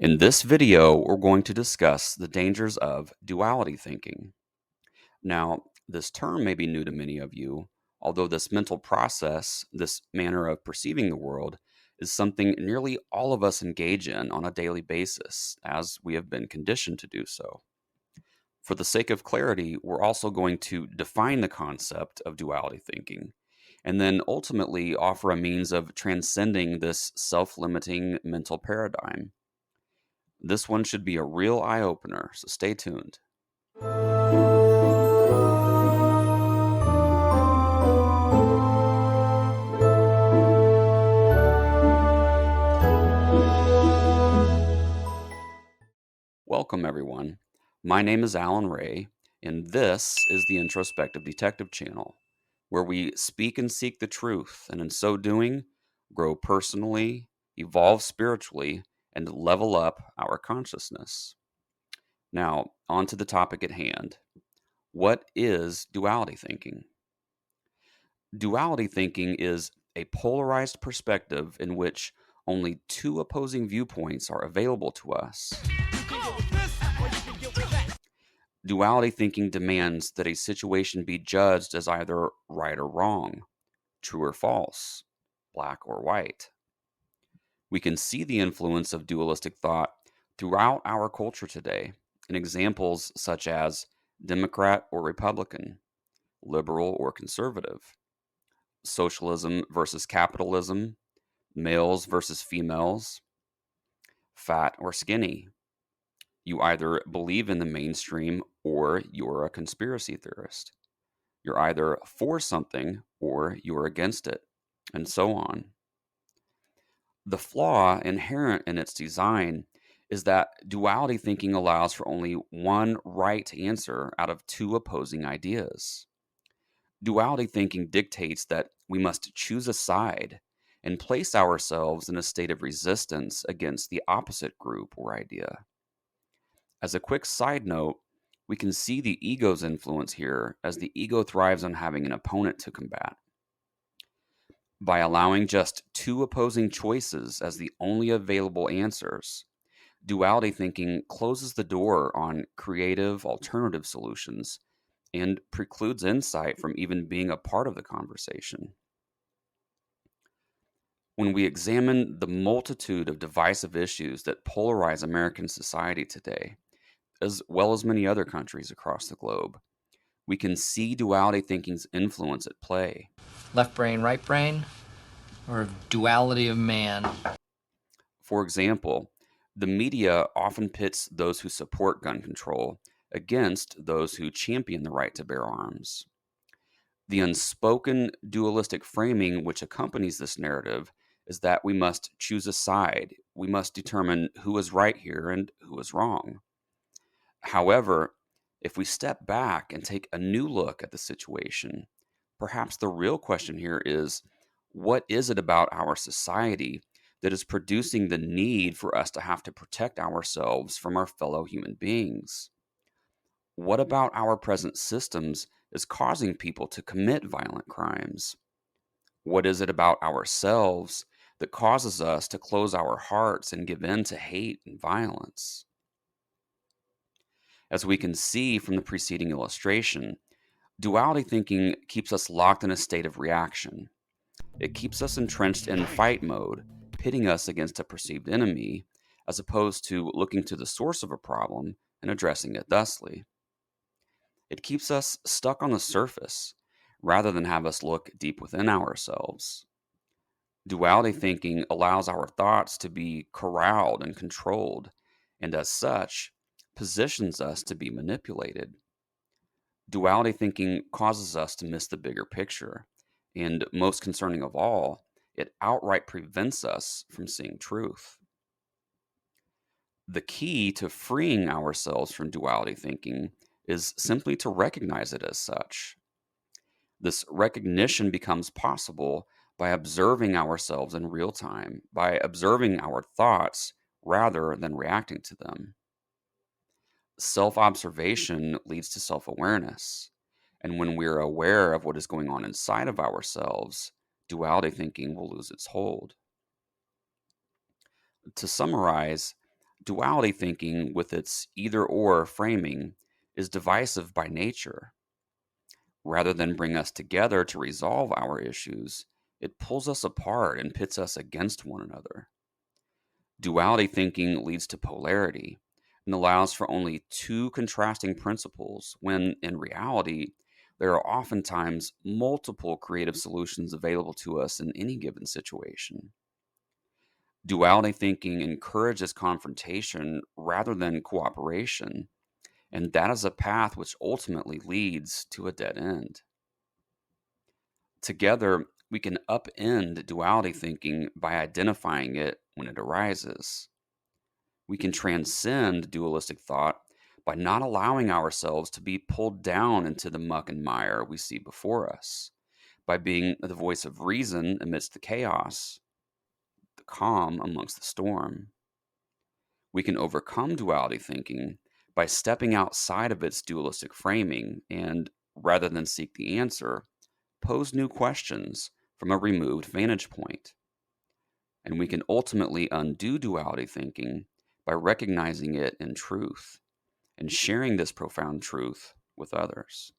In this video, we're going to discuss the dangers of duality thinking. Now, this term may be new to many of you, although this mental process, this manner of perceiving the world, is something nearly all of us engage in on a daily basis, as we have been conditioned to do so. For the sake of clarity, we're also going to define the concept of duality thinking, and then ultimately offer a means of transcending this self-limiting mental paradigm. This one should be a real eye-opener, so stay tuned. Welcome, everyone. My name is Alan Ray, and this is the Introspective Detective Channel, where we speak and seek the truth, and in so doing, grow personally, evolve spiritually, and level up our consciousness. Now, on to the topic at hand. What is duality thinking? Duality thinking is a polarized perspective in which only two opposing viewpoints are available to us. Duality thinking demands that a situation be judged as either right or wrong, true or false, black or white. We can see the influence of dualistic thought throughout our culture today in examples such as Democrat or Republican, liberal or conservative, socialism versus capitalism, males versus females, fat or skinny. You either believe in the mainstream or you're a conspiracy theorist. You're either for something or you're against it, and so on. The flaw inherent in its design is that duality thinking allows for only one right answer out of two opposing ideas. Duality thinking dictates that we must choose a side and place ourselves in a state of resistance against the opposite group or idea. As a quick side note, we can see the ego's influence here as the ego thrives on having an opponent to combat. By allowing just two opposing choices as the only available answers, duality thinking closes the door on creative alternative solutions and precludes insight from even being a part of the conversation. When we examine the multitude of divisive issues that polarize American society today, as well as many other countries across the globe, we can see duality thinking's influence at play. Left brain, right brain, or duality of man? For example, the media often pits those who support gun control against those who champion the right to bear arms. The unspoken dualistic framing which accompanies this narrative is that we must choose a side. We must determine who is right here and who is wrong. However, if we step back and take a new look at the situation, perhaps the real question here is, what is it about our society that is producing the need for us to have to protect ourselves from our fellow human beings? What about our present systems is causing people to commit violent crimes? What is it about ourselves that causes us to close our hearts and give in to hate and violence? As we can see from the preceding illustration, duality thinking keeps us locked in a state of reaction. It keeps us entrenched in fight mode, pitting us against a perceived enemy, as opposed to looking to the source of a problem and addressing it thusly. It keeps us stuck on the surface, rather than have us look deep within ourselves. Duality thinking allows our thoughts to be corralled and controlled, and as such, positions us to be manipulated. Duality thinking causes us to miss the bigger picture, and most concerning of all, it outright prevents us from seeing truth. The key to freeing ourselves from duality thinking is simply to recognize it as such. This recognition becomes possible by observing ourselves in real time, by observing our thoughts rather than reacting to them. Self-observation leads to self-awareness. And when we're aware of what is going on inside of ourselves, duality thinking will lose its hold. To summarize, Duality thinking, with its either or framing, is divisive by nature. Rather than bring us together to resolve our issues, it pulls us apart and pits us against one another. Duality thinking leads to polarity and allows for only two contrasting principles when, in reality, there are oftentimes multiple creative solutions available to us in any given situation. Duality thinking encourages confrontation rather than cooperation, and that is a path which ultimately leads to a dead end. Together, we can upend duality thinking by identifying it when it arises. We can transcend dualistic thought by not allowing ourselves to be pulled down into the muck and mire we see before us, by being the voice of reason amidst the chaos, the calm amongst the storm. We can overcome duality thinking by stepping outside of its dualistic framing and, rather than seek the answer, pose new questions from a removed vantage point. And we can ultimately undo duality thinking by recognizing it in truth and sharing this profound truth with others.